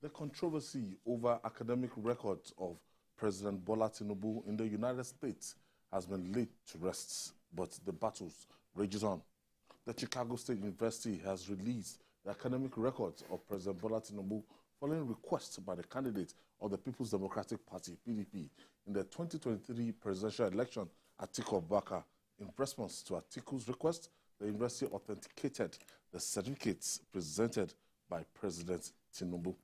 The controversy over academic records of President Bola Tinubu in the United States has been laid to rest, but the battles rages on. The Chicago State University has released the academic records of President Bola Tinubu following requests by the candidate of the People's Democratic Party, PDP, in the 2023 presidential election, Atiku Abubakar. In response to Atiku's request, the university authenticated the certificates presented by President Tinubu.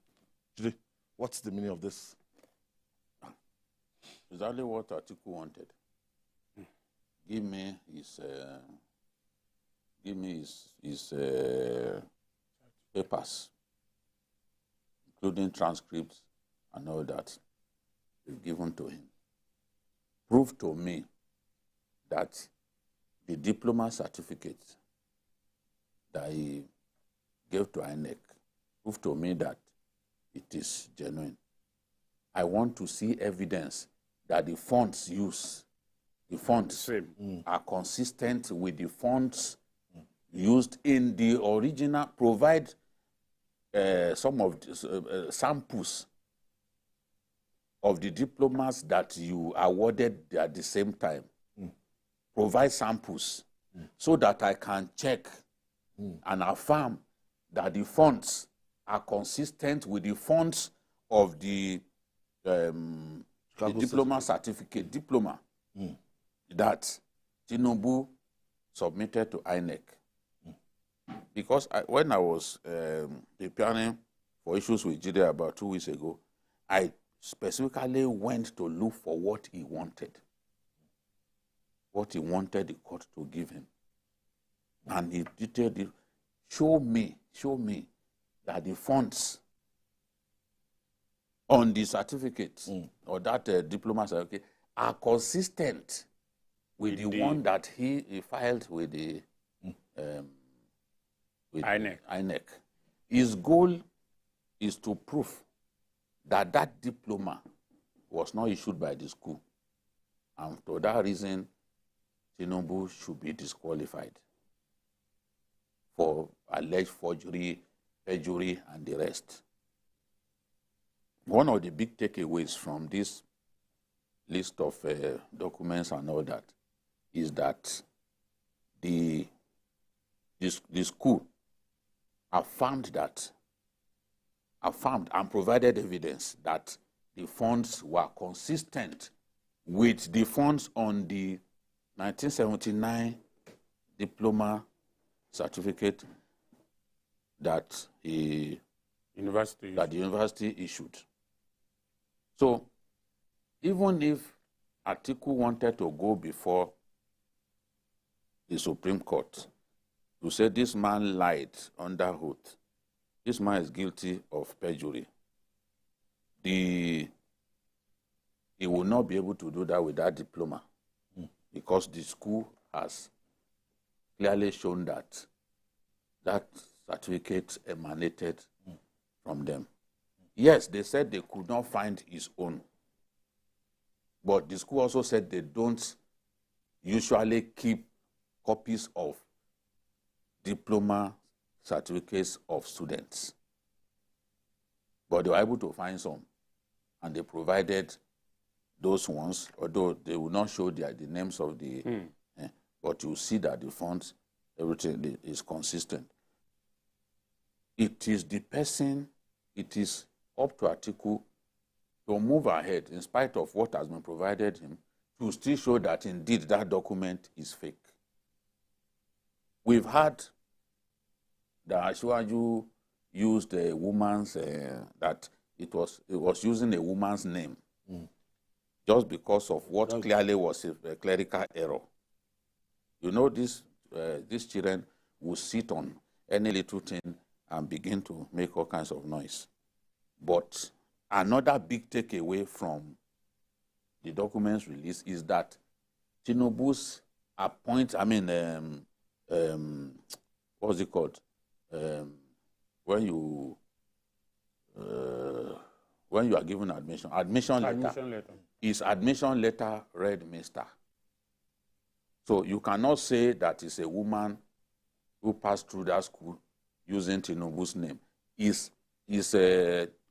Judy, what's the meaning of this? Exactly what Atiku wanted. Give me his papers, including transcripts and all that, given to him. Prove to me that the diploma certificate that he gave to INEC, prove to me that it is genuine. I want to see evidence that the fonts used, the fonts are consistent with the fonts used in the original. Provide some of the, samples of the diplomas that you awarded at the same time. Provide samples so that I can check and affirm that the fonts are consistent with the fonts of the diploma certificate, that Tinubu submitted to INEC. Because when I was preparing for issues with Jide about 2 weeks ago, I specifically went to look for what he wanted. What he wanted the court to give him. And he detailed it. Show me that the fonts on the certificate or that diploma certificate are consistent with the one that he filed with the INEC. His goal is to prove that that diploma was not issued by the school. And for that reason, Tinubu should be disqualified for alleged forgery, perjury, and the rest. One of the big takeaways from this list of documents and all that is that the school affirmed and provided evidence that the funds were consistent with the funds on the 1979 diploma certificate that the university issued. So, even if Atiku wanted to go before the Supreme Court to say this man lied under oath, this man is guilty of perjury, he will not be able to do that with that diploma because the school has clearly shown that that certificate emanated from them. Yes, they said they could not find his own. But the school also said they don't usually keep copies of diploma certificates of students. But they were able to find some. And they provided those ones, although they will not show the names of the... but you see that the fonts, everything is consistent. It is the person, it is up to Atiku to move ahead in spite of what has been provided him to still show that indeed that document is fake. We've heard that Ashwaju used a woman's, that it was using a woman's name just because of what clearly was a clerical error. You know, these children will sit on any little thing and begin to make all kinds of noise. But another big takeaway from the documents released is that Tinubu's what's it called? When you are given admission letter. His admission letter read Mr. So you cannot say that it's a woman who passed through that school using Tinubu's name. His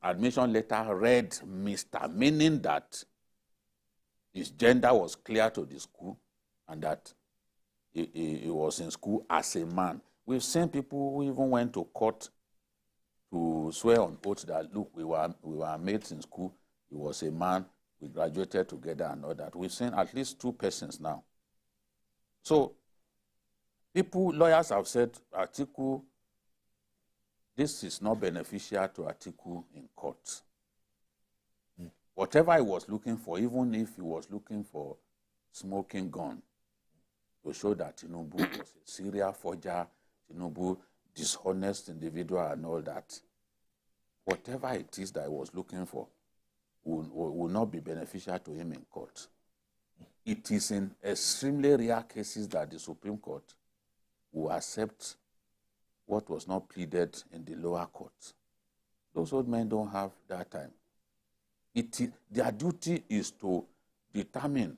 admission letter read Mr., meaning that his gender was clear to the school and that he was in school as a man. We've seen people who even went to court to swear on oath that, look, we were mates in school, he was a man, we graduated together and all that. We've seen at least 2 persons now. So lawyers have said, Atiku, this is not beneficial to Atiku in court. Whatever he was looking for, even if he was looking for smoking gun, to show that Tinubu was a serial forger, Tinubu, dishonest individual and all that, whatever it is that he was looking for will not be beneficial to him in court. It is in extremely rare cases that the Supreme Court will accept what was not pleaded in the lower court. Those old men don't have that time. Their duty is to determine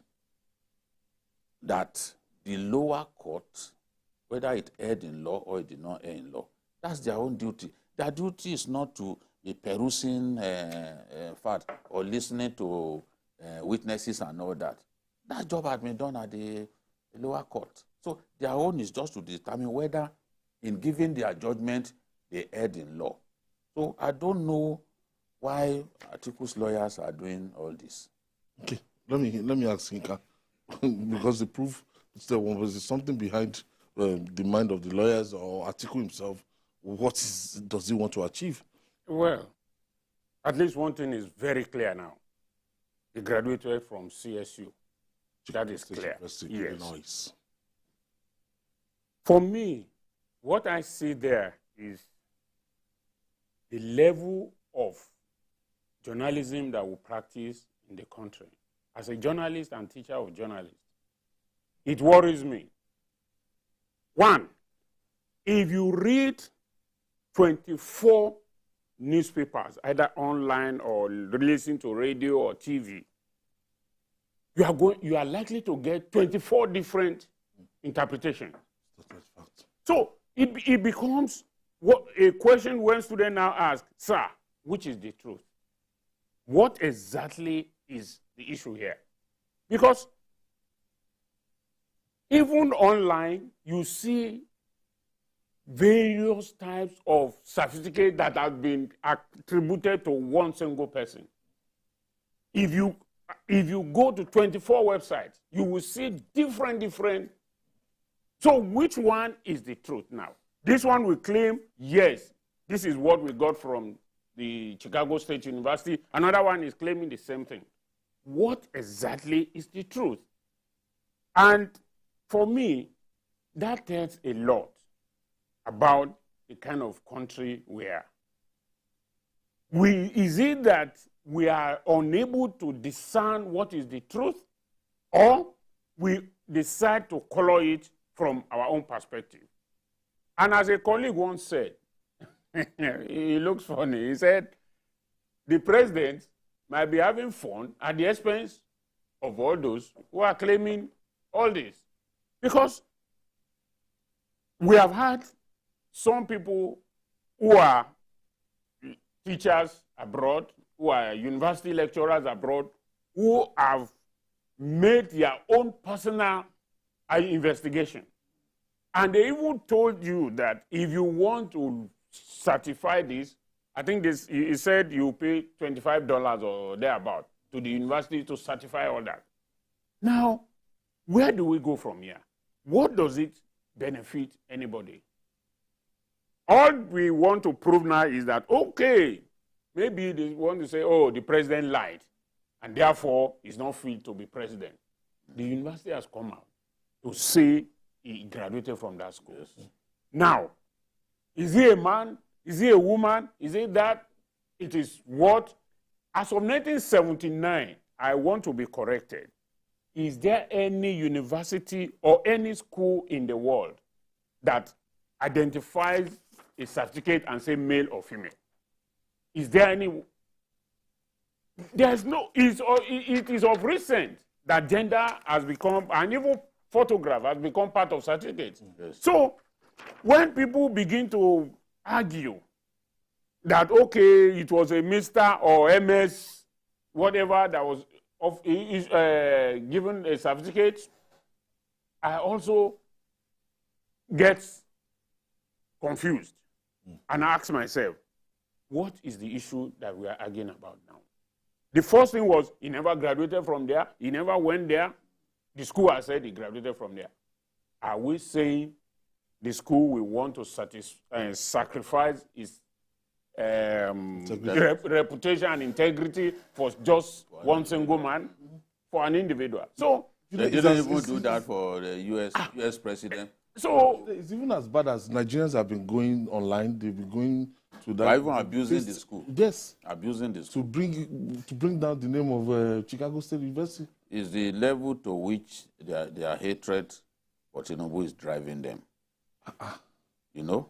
that the lower court, whether it erred in law or it did not err in law, that's their own duty. Their duty is not to be perusing fact or listening to witnesses and all that. That job had been done at the lower court. So their own is just to determine whether in giving their judgment they erred in law. So I don't know why Atiku's lawyers are doing all this. Okay, let me ask Yinka, because the proof was something behind the mind of the lawyers or Atiku himself. What does he want to achieve? Well, at least one thing is very clear now. He graduated from CSU. That is clear. Yes. For me, what I see there is the level of journalism that we practice in the country. As a journalist and teacher of journalism, it worries me. One, if you read 24 newspapers, either online or listen to radio or TV, you are likely to get 24 different interpretations. So it becomes a question when students now ask, sir, which is the truth? What exactly is the issue here? Because even online, you see various types of certificates that have been attributed to one single person. If you go to 24 websites, you will see different. So which one is the truth now? This one will claim, yes, this is what we got from the Chicago State University. Another one is claiming the same thing. What exactly is the truth? And for me, that tells a lot about the kind of country we are. Is it that we are unable to discern what is the truth, or we decide to color it from our own perspective? And as a colleague once said, he looks funny, he said, the president might be having fun at the expense of all those who are claiming all this. Because we have had some people who are teachers abroad, who are university lecturers abroad, who have made their own personal investigation. And they even told you that if you want to certify this, I think he said you pay $25 or thereabout to the university to certify all that. Now, where do we go from here? What does it benefit anybody? All we want to prove now is that, okay, maybe they want to say, oh, the president lied, and therefore he's not fit to be president. The university has come out to say he graduated from that school. Yes. Now, is he a man? Is he a woman? Is it that? It is what? As of 1979, I want to be corrected. Is there any university or any school in the world that identifies a certificate and say male or female? Is there any? There's no. It is of recent that gender has become, and even photograph has become part of certificates. Yes. So when people begin to argue that, okay, it was a Mr. or MS, whatever that was given a certificate, I also get confused and ask myself, what is the issue that we are arguing about now? The first thing was, he never graduated from there. He never went there. The school has said he graduated from there. Are we saying the school will want to sacrifice its reputation and integrity for just one single man, for an individual? So they didn't even do that for the US president. So it's even as bad as Nigerians have been going online. They've been going to that. By even abusing the school. Yes. Abusing the school. To bring down the name of Chicago State University. Is the level to which their hatred for Tinubu is driving them. You know?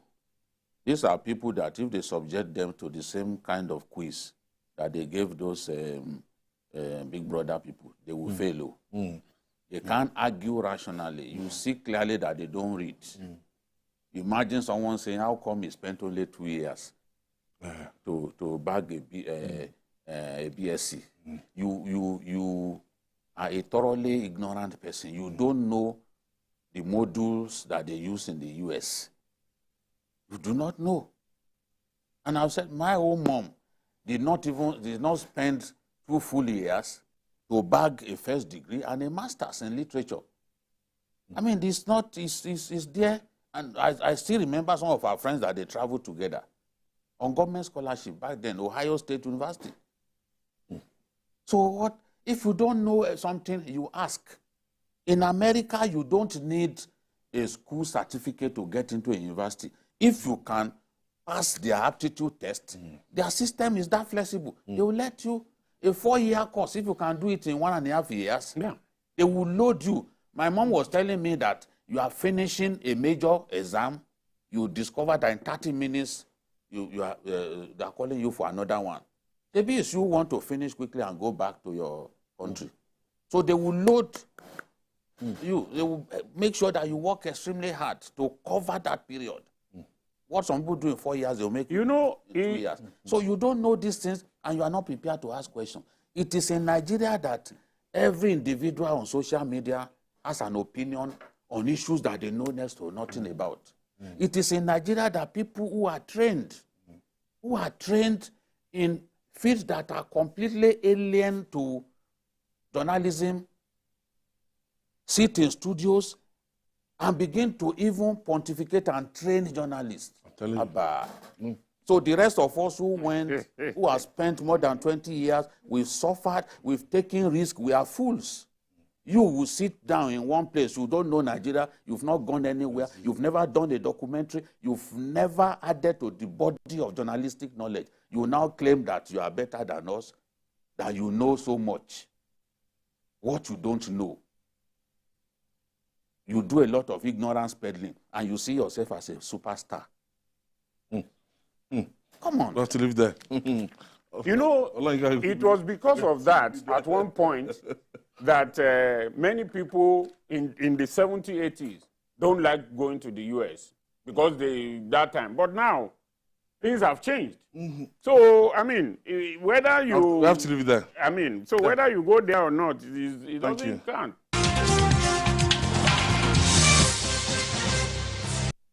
These are people that if they subject them to the same kind of quiz that they gave those Big Brother people, they will fail. They can't argue rationally. You see clearly that they don't read. Imagine someone saying, how come he spent only 2 years to bag a BSc? You are a thoroughly ignorant person. You don't know the modules that they use in the US. You do not know. And I've said, my own mom did not spend 2 full years to bag a first degree and a master's in literature. I mean, it's there. And I still remember some of our friends that they traveled together on government scholarship back then, Ohio State University. So what, if you don't know something, you ask. In America, you don't need a school certificate to get into a university. If you can pass their aptitude test, their system is that flexible. They will let you a 4-year course. If you can do it in 1.5 years, they will load you. My mom was telling me that you are finishing a major exam, you discover that in 30 minutes, they are calling you for another one. Maybe it's you want to finish quickly and go back to your country. So they will load you. They will make sure that you work extremely hard to cover that period. What some people do in 4 years, they'll make you know in 2 years. So you don't know these things and you are not prepared to ask questions. It is in Nigeria that every individual on social media has an opinion on issues that they know next to nothing about. It is in Nigeria that people who are trained in fields that are completely alien to journalism, sit in studios and begin to even pontificate and train journalists. I'm telling you. So the rest of us who have spent more than 20 years, we've suffered, we've taken risks, we are fools. You will sit down in one place, you don't know Nigeria, you've not gone anywhere, you've never done a documentary, you've never added to the body of journalistic knowledge. You now claim that you are better than us, that you know so much. What you don't know. You do a lot of ignorance peddling, and you see yourself as a superstar. Come on. We have to live there. You know, it was because of that, at one point, that many people in the 70s, 80s don't like going to the US because that time. But now, things have changed. So, I mean, whether you... We have to live there. I mean, so whether you go there or not, it doesn't count.